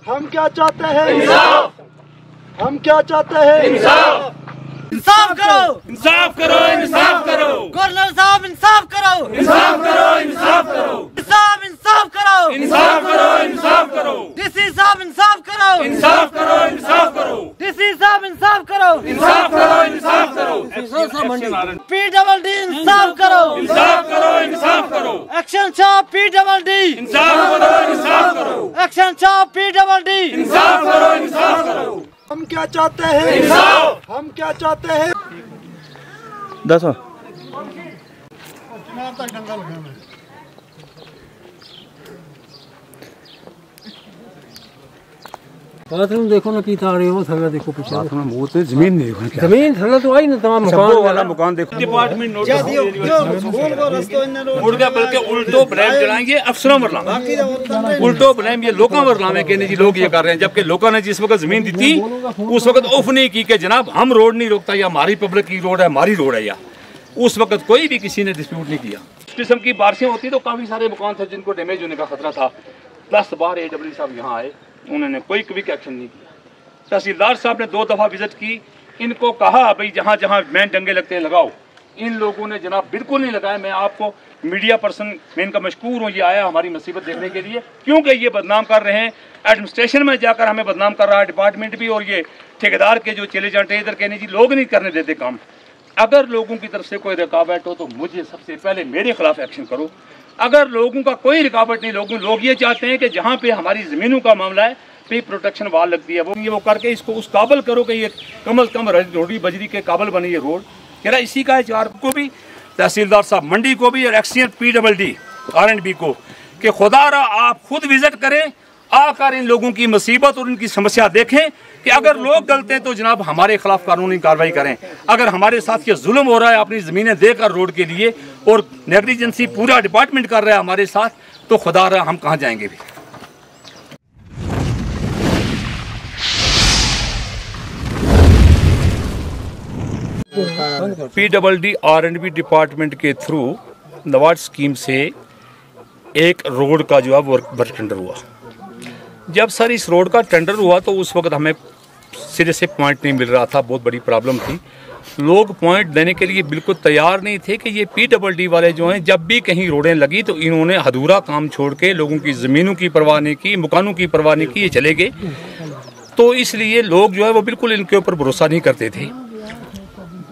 हम क्या चाहते हैं? इंसाफ। हम क्या चाहते हैं? इंसाफ। इंसाफ करो, इंसाफ करो, इंसाफ करो। गवर्नर साहब इंसाफ करो, इंसाफ करो, इंसाफ करो। इंसाफ इंसाफ करो, इंसाफ करो, इंसाफ करो। डीसी साहब इंसाफ करो, इंसाफ करो, इंसाफ करो। डीसी साहब इंसाफ करो, इंसाफ करो, इंसाफ करो। PDD इंसाफ करो, इंसाफ करो, इंसाफ करो। एक्शन शॉप PDD इंसाफ करो, इंसाफ करो। एक्शन शॉप PDD इंसाफ करो, इंसाफ करो। हम क्या चाहते हैं? इंसाफ। हम क्या चाहते हैं? दसो बाथरूम देखो ना की तार हो थल्ला देखो पीछे वो तो जमीन नहीं देखो क्या जमीन थल्ला तो आई ना तमाम मकान वाला मकान देखो। डिपार्टमेंट नोटिस उड़ गया, बल्कि उल्टो ब्लेम चढ़ाएंगे अफसरों पर लाएंगे, उल्टो ब्लेम ये लोगों पर लावे कि नहीं जी लोग ये कर रहे हैं, जबकि लोगों ने जिस वक्त जमीन दी थी उस वक्त ऑफ नहीं की कि जनाब हम रोड नहीं रोकता या हमारी पब्लिक की रोड है, हमारी रोड है, या उस वक्त कोई भी किसी ने डिस्प्यूट नहीं किया। इस किस्म की बारिशें होती तो काफी सारे मकान थे जिनको डैमेज होने का खतरा था। 10 बार AW साहब यहाँ आए, उन्होंने कोई क्विक एक्शन नहीं किया। तहसीलदार साहब ने 2 दफ़ा विजिट की, इनको कहा भाई जहाँ जहाँ मैन डंगे लगते हैं लगाओ, इन लोगों ने जनाब बिल्कुल नहीं लगाया। मैं आपको मीडिया पर्सन मैं इनका मशकूर हूँ, ये आया हमारी मुसीबत देखने के लिए, क्योंकि ये बदनाम कर रहे हैं, एडमिनिस्ट्रेशन में जाकर हमें बदनाम कर रहा है डिपार्टमेंट भी, और ये ठेकेदार के जो चले जाते इधर कहने जी लोग नहीं करने देते काम। अगर लोगों की तरफ से कोई रुकावट हो तो मुझे सबसे पहले मेरे खिलाफ एक्शन करो। अगर लोगों का कोई रुकावट नहीं, लोग ये चाहते हैं कि जहाँ पे हमारी ज़मीनों का मामला है पे प्रोटेक्शन वाल लगती है, वो करके इसको उस काबल करो कि ये कम अज़ कम रोडी बजरी के काबल बनी ये रोड। कह रहा इसी का चार को भी, तहसीलदार साहब मंडी को भी और एक्सीएन PDD R&B को कि खुदारा आप खुद विजिट करें, आकर इन लोगों की मुसीबत और इनकी समस्या देखें कि अगर लोग गलत हैं तो जनाब हमारे खिलाफ कानूनी कार्रवाई करें। अगर हमारे साथ ये जुल्म हो रहा है अपनी ज़मीनें देकर रोड के लिए और नेग्लिजेंसी पूरा डिपार्टमेंट कर रहा है हमारे साथ, तो खुदारा हम कहाँ जाएंगे भी। PDD R&B डिपार्टमेंट के थ्रू नवाड स्कीम से एक रोड का जो है वर्क टेंडर हुआ। जब सर इस रोड का टेंडर हुआ तो उस वक्त हमें सिरे से पॉइंट नहीं मिल रहा था, बहुत बड़ी प्रॉब्लम थी। लोग पॉइंट देने के लिए बिल्कुल तैयार नहीं थे कि ये PDD वाले जो हैं जब भी कहीं रोडें लगी तो इन्होंने अधूरा काम छोड़ के लोगों की ज़मीनों की परवाह नहीं की, मकानों की परवाह नहीं की, ये चले गए। तो इसलिए लोग जो है वो बिल्कुल इनके ऊपर भरोसा नहीं करते थे।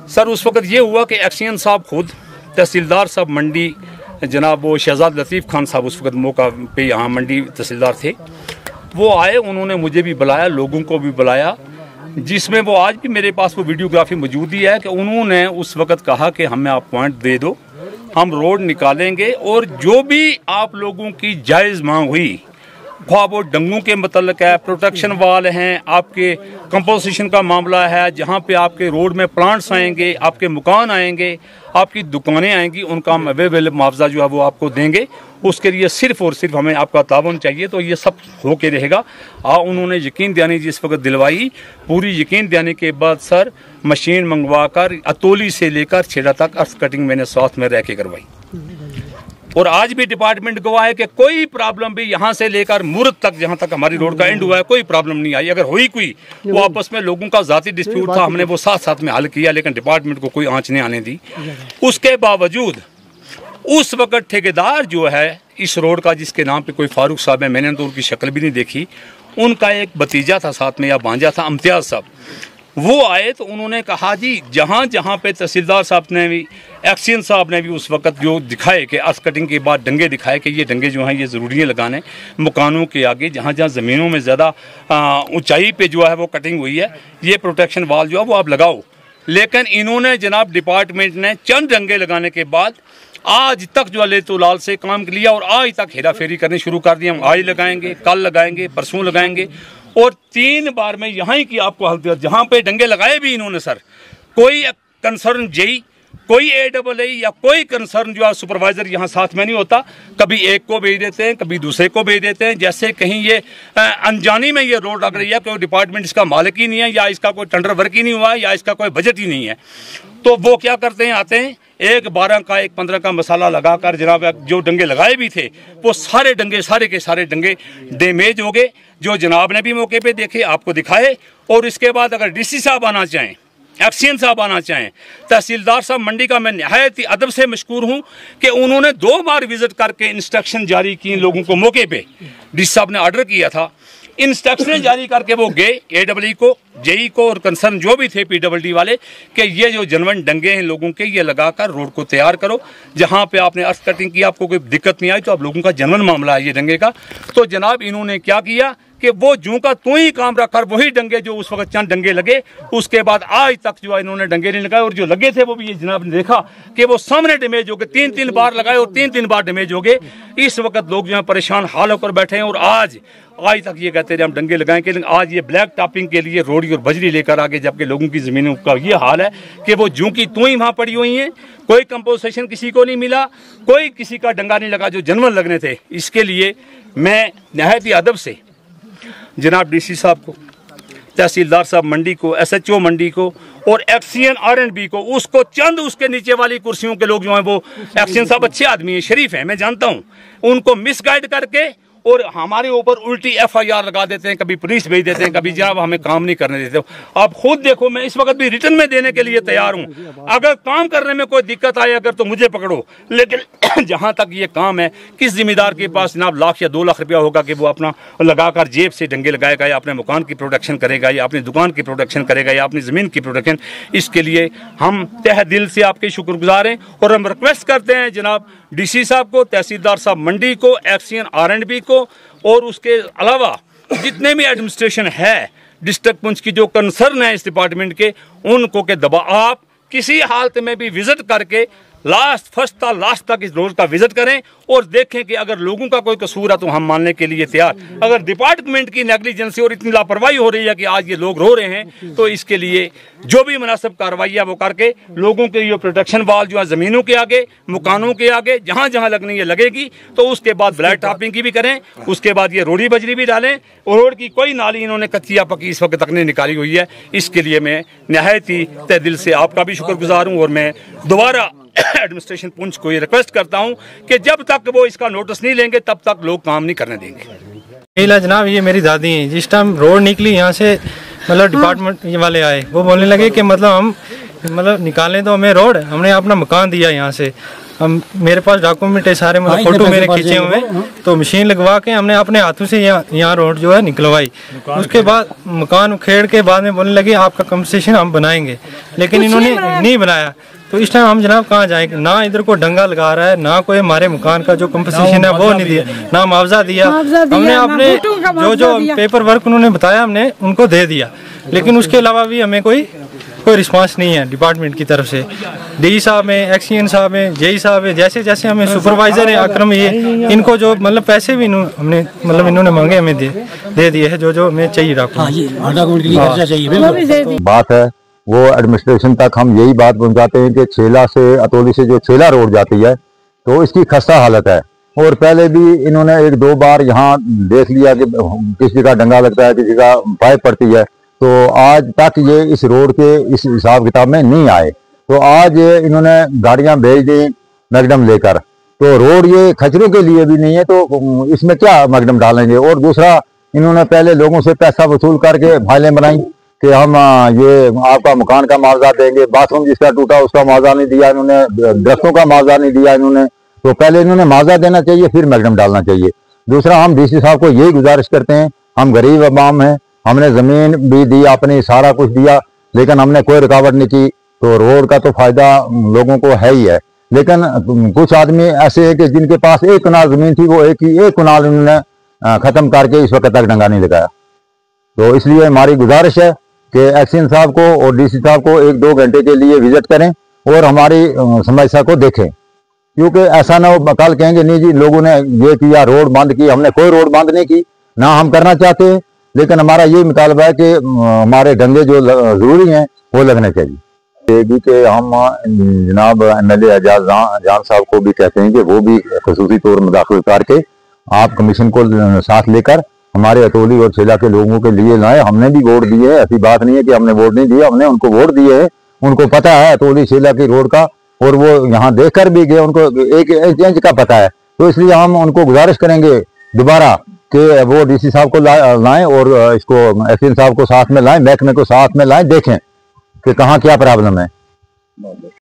सर उस वक्त ये हुआ कि एक्सीएन साहब खुद, तहसीलदार साहब मंडी जनाब वो शहजाद लतीफ़ खान साहब उस वक्त मौका पे यहाँ मंडी तहसीलदार थे, वो आए, उन्होंने मुझे भी बुलाया, लोगों को भी बुलाया, जिसमें वो आज भी मेरे पास वो वीडियोग्राफी मौजूद ही है कि उन्होंने उस वक्त कहा कि हमें आप पॉइंट दे दो, हम रोड निकालेंगे और जो भी आप लोगों की जायज़ मांग हुई, ख्वाह वो डंगों के मतलब है, प्रोटेक्शन वाल हैं, आपके कंपोजिशन का मामला है, जहाँ पे आपके रोड में प्लांट्स आएंगे, आपके मकान आएंगे, आपकी दुकानें आएंगी, उनका हम अवेलेबल मुआवजा जो है वो आपको देंगे। उसके लिए सिर्फ और सिर्फ हमें आपका तावन चाहिए, तो ये सब हो के रहेगा। उन्होंने यकीन दिलानी जिस वक्त दिलवाई, पूरी यकीन दिलाने के बाद सर मशीन मंगवा कर अतोली से लेकर छेड़ा तक अर्थ कटिंग मैंने साथ में रह के करवाई। और आज भी डिपार्टमेंट गवाह है कि कोई प्रॉब्लम भी यहाँ से लेकर मुर्द तक जहाँ तक हमारी रोड का एंड हुआ है कोई प्रॉब्लम नहीं आई। अगर हुई कोई वो आपस में लोगों का जाती डिस्प्यूट था, हमने वो साथ साथ में हल किया, लेकिन डिपार्टमेंट को कोई आंच नहीं आने दी। उसके बावजूद उस वक्त ठेकेदार जो है इस रोड का, जिसके नाम पे कोई फारूक साहब है, मैंने तो उनकी शक्ल भी नहीं देखी, उनका एक भतीजा था साथ में या भांजा था इम्तियाज साहब, वो आए तो उन्होंने कहा जी जहाँ जहाँ पे तहसीलदार साहब ने भी, एक्सीएन साहब ने भी उस वक्त जो दिखाए कि अर्थ कटिंग के बाद डंगे दिखाए कि ये डंगे जो हैं ये ज़रूरी है लगाने मकानों के आगे, जहाँ जहाँ ज़मीनों में ज़्यादा ऊंचाई पे जो है वो कटिंग हुई है, ये प्रोटेक्शन वाल जो है वो आप लगाओ। लेकिन इन्होंने जनाब डिपार्टमेंट ने चंद डंगे लगाने के बाद आज तक जो है तो लाल से काम लिया और आज तक हेरा फेरी करनी शुरू कर दी। हम आज लगाएंगे, कल लगाएंगे, परसों लगाएंगे, और 3 बार में यहाँ ही की आपको हालत, जहाँ पे डंगे लगाए भी इन्होंने सर, कोई कंसर्न जेई कोई AAA या कोई कंसर्न जो है सुपरवाइजर यहाँ साथ में नहीं होता। कभी एक को भेज देते हैं, कभी दूसरे को भेज देते हैं। जैसे कहीं ये अनजानी में ये रोड लग रही है, कोई डिपार्टमेंट इसका मालिक ही नहीं है, या इसका कोई टेंडर वर्क ही नहीं हुआ है, या इसका कोई बजट ही नहीं है, तो वो क्या करते हैं, आते हैं एक 12 का एक 15 का मसाला लगाकर जनाब जो डंगे लगाए भी थे वो सारे डंगे सारे के सारे डंगे डैमेज हो गए, जो जनाब ने भी मौके पे देखे, आपको दिखाए। और इसके बाद अगर DC साहब आना चाहें, एक्सीएन साहब आना चाहें, तहसीलदार साहब मंडी का मैं नहायत ही अदब से मशकूर हूँ कि उन्होंने 2 बार विजिट करके इंस्ट्रक्शन जारी की लोगों को मौके पे। DC साहब ने ऑर्डर किया था, इंस्ट्रक्शन जारी करके वो गए AAA को, JE को और कंसर्न जो भी थे PWD वाले कि ये जो जनवन डंगे हैं लोगों के, ये लगाकर रोड को तैयार करो। जहाँ पे आपने अर्थ कटिंग की आपको कोई दिक्कत नहीं आई, तो आप लोगों का जनवन मामला है ये डंगे का। तो जनाब इन्होंने क्या किया कि वो जूं का तू ही काम रखा, वही डंगे जो उस वक्त चंद डंगे लगे, उसके बाद आज तक जो है इन्होंने डंगे नहीं लगाए। और जो लगे थे वो भी ये जनाब ने देखा कि वो सामने डैमेज हो गए, 3-3 बार लगाए और 3-3 बार डैमेज हो गए। इस वक्त लोग जो है परेशान हाल होकर बैठे हैं और आज तक ये कहते हैं हम डंगे लगाएंगे, लेकिन आज ये ब्लैक टॉपिंग के लिए रोड़ी और बजरी लेकर आगे, जबकि लोगों की जमीनों का ये हाल है कि वो जूं की तू ही वहाँ पड़ी हुई हैं, कोई कंपोजिशन किसी को नहीं मिला, कोई किसी का डंगा नहीं लगा जो जनवन लगने थे। इसके लिए मैं नहायत ही अदब से जनाब DC साहब को, तहसीलदार साहब मंडी को, SHO मंडी को और एक्सीएन R&B को, उसको चंद उसके नीचे वाली कुर्सियों के लोग जो हैं वो एक्सीएन साहब अच्छे आदमी हैं, शरीफ हैं, मैं जानता हूं, उनको मिसगाइड करके और हमारे ऊपर उल्टी FIR लगा देते हैं, कभी पुलिस भेज देते हैं, कभी जनाब हमें काम नहीं करने देते। आप खुद देखो, मैं इस वक्त भी रिटर्न में देने के लिए तैयार हूं। अगर काम करने में कोई दिक्कत आए अगर तो मुझे पकड़ो, लेकिन जहां तक ये काम है, किस जिम्मेदार के पास जनाब 1 लाख या 2 लाख रुपया होगा कि वो अपना लगाकर जेब से डंगे लगाएगा, या अपने मकान की प्रोटेक्शन करेगा, या अपनी दुकान की प्रोटेक्शन करेगा, या अपनी ज़मीन की प्रोटेक्शन। इसके लिए हम तहे दिल से आपके शुक्रगुजार हैं और हम रिक्वेस्ट करते हैं जनाब DC साहब को, तहसीलदार साहब मंडी को, एक्सीएन R&B को और उसके अलावा जितने भी एडमिनिस्ट्रेशन है डिस्ट्रिक्ट पुंछ की जो कंसर्न है इस डिपार्टमेंट के, उनको के दबा आप किसी हालत में भी विजिट करके फर्स्ट था लास्ट तक इस रोड का विजिट करें और देखें कि अगर लोगों का कोई कसूर है तो हम मानने के लिए तैयार। अगर डिपार्टमेंट की नेग्लिजेंसी और इतनी लापरवाही हो रही है कि आज ये लोग रो रहे हैं, तो इसके लिए जो भी मुनासिब कार्रवाई है वो करके लोगों के ये प्रोटेक्शन वाल जो है ज़मीनों के आगे, मकानों के आगे, जहाँ जहाँ लगनी है लगेगी, तो उसके बाद ब्लैक टॉपिंग की भी करें, उसके बाद ये रोडी बजरी भी डालें। और रोड की कोई नाली इन्होंने कच्ची या पक्की इस वक्त तक नहीं निकाली हुई है। इसके लिए मैं नहायत ही तहे दिल से आपका भी शुक्रगुजार हूँ और मैं दोबारा एडमिनिस्ट्रेशन पुंछ को ये रिक्वेस्ट करता हूं कि जब तक वो इसका नोटिस नहीं लेंगे तब तक लोग काम नहीं करने देंगे। जनाब ये मेरी दादी हैं, जिस टाइम रोड निकली यहाँ से मतलब डिपार्टमेंट वाले आए, वो बोलने लगे कि मतलब हम निकालें तो हमें रोड, हमने अपना मकान दिया यहाँ से, हम मेरे पास डॉक्यूमेंट है सारे, मतलब फोटो मेरे खींचे हुए, तो मशीन लगवा के हमने अपने हाथों से यहाँ रोड जो है निकलवाई। उसके बाद मकान उखेड़ के बाद में बोलने लगे आपका कंपनसेशन हम बनाएंगे, लेकिन इन्होंने नहीं बनाया। तो इस टाइम हम जनाब कहाँ जाएंगे, ना इधर को डंगा लगा रहा है, ना कोई हमारे मकान का जो कंपनसेशन है वो नहीं दिया, ना मुआवजा दिया। हमने अपने जो पेपर वर्क उन्होंने बताया हमने उनको दे दिया, लेकिन उसके अलावा भी हमें कोई रिस्पांस नहीं है डिपार्टमेंट की तरफ से। DE साहब में, एक्सीएन साहब में, JE साहब है, जैसे जैसे हमें सुपरवाइजर है अक्रम, ये इनको जो मतलब पैसे भी हमने मतलब इन्होंने मांगे हमें दे दिए है, जो हमें चाहिए डॉक्यूमेंट। बात है वो एडमिनिस्ट्रेशन तक हम यही बात पहुंचाते हैं कि छेला से अतौली से जो छेला रोड जाती है तो इसकी खस्ता हालत है। और पहले भी इन्होंने 1-2 बार यहाँ देख लिया कि किसी का डंगा लगता है, किसी का पाइप पड़ती है, तो आज तक ये इस रोड के इस हिसाब किताब में नहीं आए। तो आज इन्होंने गाड़ियां भेज दी मैगडम लेकर, तो रोड ये खचरों के लिए भी नहीं है, तो इसमें क्या मैगडम डालेंगे। और दूसरा, इन्होंने पहले लोगों से पैसा वसूल करके फाइलें बनाई कि हम ये आपका मकान का मुआवजा देंगे, बाथरूम जिसका टूटा उसका मुआवजा नहीं दिया इन्होंने, दरख्तों का मुआवजा नहीं दिया इन्होंने। तो पहले इन्होंने मुआवजा देना चाहिए, फिर मैगडम डालना चाहिए। दूसरा, हम DC साहब को यही गुजारिश करते हैं, हम गरीब अवाम हैं, हमने ज़मीन भी दी, अपनी सारा कुछ दिया, लेकिन हमने कोई रुकावट नहीं की। तो रोड का तो फायदा लोगों को है ही है, लेकिन कुछ आदमी ऐसे हैं कि जिनके पास 1 कनाल ज़मीन थी, वो एक कनाल उन्होंने ख़त्म करके इस वक्त तक डंगा नहीं लगाया। तो इसलिए हमारी गुजारिश है कि एक्सीएन साहब को और DC साहब को 1-2 घंटे के लिए विजिट करें और हमारी समस्या को देखें, क्योंकि ऐसा ना हो कल कहेंगे नहीं जी लोगों ने ये किया, रोड बंद की। हमने कोई रोड बंद नहीं की, ना हम करना चाहते हैं, लेकिन हमारा ये मुतालबा है कि हमारे डंगे जो जरूरी हैं वो लगने चाहिए। भी कि हम जनाब MLA एजाज जान साहब को भी कहते हैं कि वो भी खसूसी तौर में दाखिल करके आप कमीशन को साथ लेकर हमारे अतौली और छेला के लोगों के लिए लाए। हमने भी वोट दिए है, ऐसी बात नहीं है कि हमने वोट नहीं दिया, हमने उनको वोट दिए है। उनको पता है अतौली छेला की रोड का, और वो यहाँ देख कर भी गए, उनको एक इंच का पता है। तो इसलिए हम उनको गुजारिश करेंगे दोबारा कि वो DC साहब को लाएं और इसको SN साहब को साथ में लाएं, महकमे को साथ में लाएं, देखें कि कहाँ क्या प्रॉब्लम है।